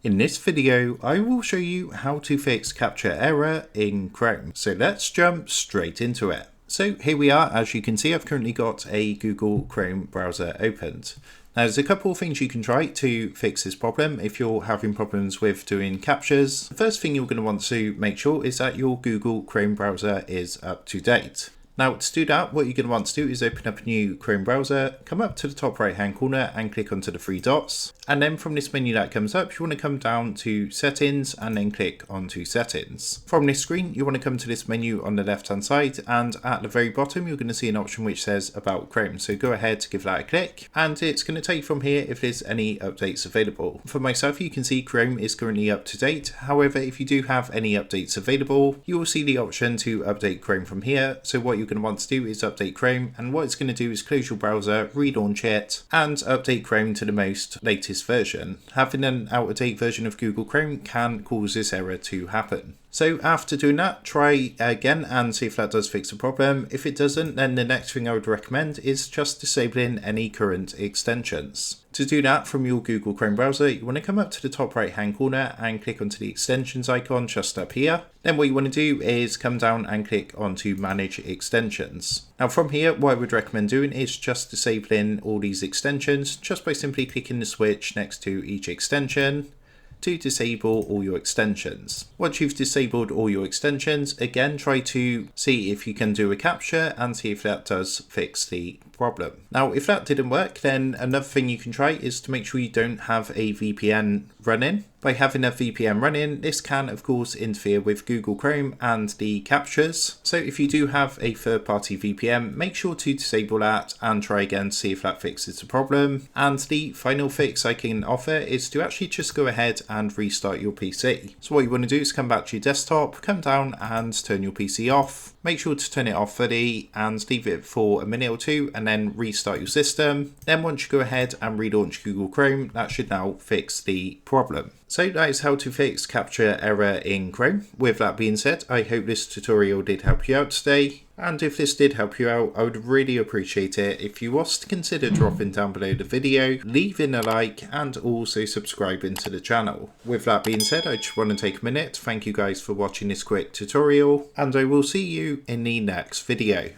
In this video, I will show you how to fix Captcha error in Chrome. So let's jump straight into it. So here we are. As you can see, I've currently got a Google Chrome browser opened. Now there's a couple of things you can try to fix this problem if you're having problems with doing captchas. The first thing you're going to want to make sure is that your Google Chrome browser is up to date. Now to do that, what you're going to want to do is open up a new Chrome browser, come up to the top right hand corner and click onto the three dots. And then from this menu that comes up, you want to come down to settings and then click onto settings. From this screen, you want to come to this menu on the left hand side, and at the very bottom, you're going to see an option which says about Chrome. So go ahead to give that a click, and it's going to take from here if there's any updates available. For myself, you can see Chrome is currently up to date. However, if you do have any updates available, you will see the option to update Chrome from here. So what you're going to want to do is update Chrome, and what it's going to do is close your browser, relaunch it, and update Chrome to the most latest version. Having an out-of-date version of Google Chrome can cause this error to happen. So after doing that, try again and see if that does fix the problem. If it doesn't, then the next thing I would recommend is just disabling any current extensions. To do that from your Google Chrome browser, you want to come up to the top right hand corner and click onto the extensions icon just up here. Then what you want to do is come down and click onto manage extensions. Now from here, what I would recommend doing is just disabling all these extensions just by simply clicking the switch next to each extension to disable all your extensions. Once you've disabled all your extensions, again try to see if you can do a captcha and see if that does fix the problem. Now if that didn't work, then another thing you can try is to make sure you don't have a VPN running. By having a VPN running, this can of course interfere with Google Chrome and the captchas. So if you do have a third-party VPN, make sure to disable that and try again to see if that fixes the problem. And the final fix I can offer is to actually just go ahead and restart your PC. So what you want to do is come back to your desktop, come down and turn your PC off. Make sure to turn it off fully and leave it for a minute or two and then restart your system. Then once you go ahead and relaunch Google Chrome, that should now fix the problem. So that is how to fix Captcha error in Chrome. With that being said, I hope this tutorial did help you out today. And if this did help you out, I would really appreciate it if you was to consider dropping down below the video, leaving a like and also subscribing to the channel. With that being said, I just want to take a minute to thank you guys for watching this quick tutorial, and I will see you in the next video.